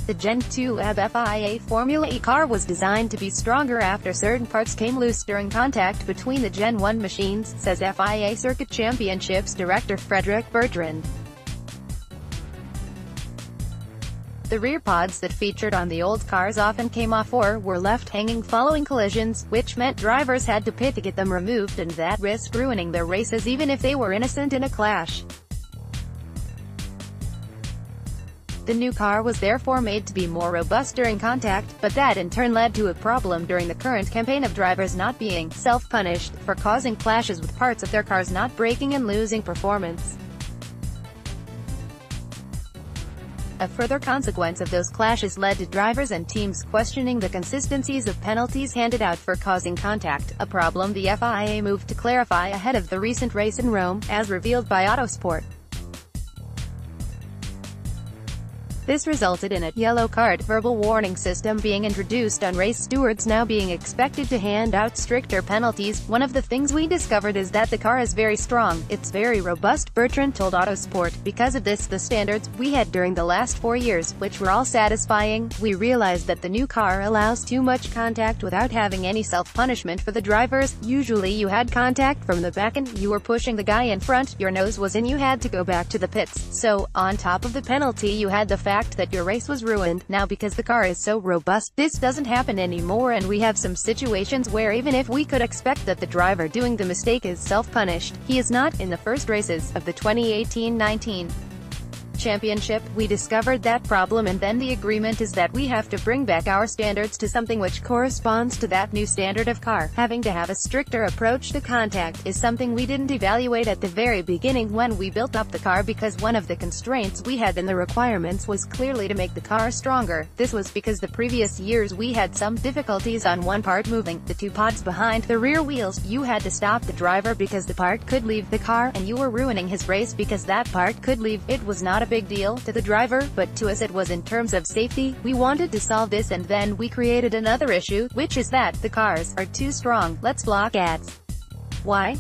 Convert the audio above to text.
The Gen 2 FIA Formula E car was designed to be stronger after certain parts came loose during contact between the Gen 1 machines, says FIA Circuit Championships director Frederick Bertrand. The rear pods that featured on the old cars often came off or were left hanging following collisions, which meant drivers had to pay to get them removed, and that risked ruining their races even if they were innocent in a clash. The new car was therefore made to be more robust during contact, but that in turn led to a problem during the current campaign of drivers not being self-punished for causing clashes with parts of their cars not braking and losing performance. A further consequence of those clashes led to drivers and teams questioning the consistencies of penalties handed out for causing contact, a problem the FIA moved to clarify ahead of the recent race in Rome, as revealed by Autosport. This resulted in a yellow card verbal warning system being introduced on race stewards now being expected to hand out stricter penalties. One of the things we discovered is that the car is very strong, it's very robust, Bertrand told Autosport. Because of this, the standards we had during the last 4 years, which were all satisfying, we realized that the new car allows too much contact without having any self-punishment for the drivers. Usually you had contact from the back and you were pushing the guy in front, your nose was in, you had to go back to the pits. So, on top of the penalty, you had the fact that your race was ruined. Now, because the car is so robust, this doesn't happen anymore, and we have some situations where even if we could expect that the driver doing the mistake is self-punished, he is not. In the first races of the 2018-19 championship, we discovered that problem, and then the agreement is that we have to bring back our standards to something which corresponds to that new standard of car. Having to have a stricter approach to contact is something we didn't evaluate at the very beginning when we built up the car, because one of the constraints we had in the requirements was clearly to make the car stronger. This was because the previous years we had some difficulties on one part moving, the two pods behind the rear wheels. You had to stop the driver because the part could leave the car, and you were ruining his race because that part could leave. It was not a big deal to the driver, but to us it was in terms of safety. We wanted to solve this, and then we created another issue, which is that the cars are too strong. Let's block ads. Why?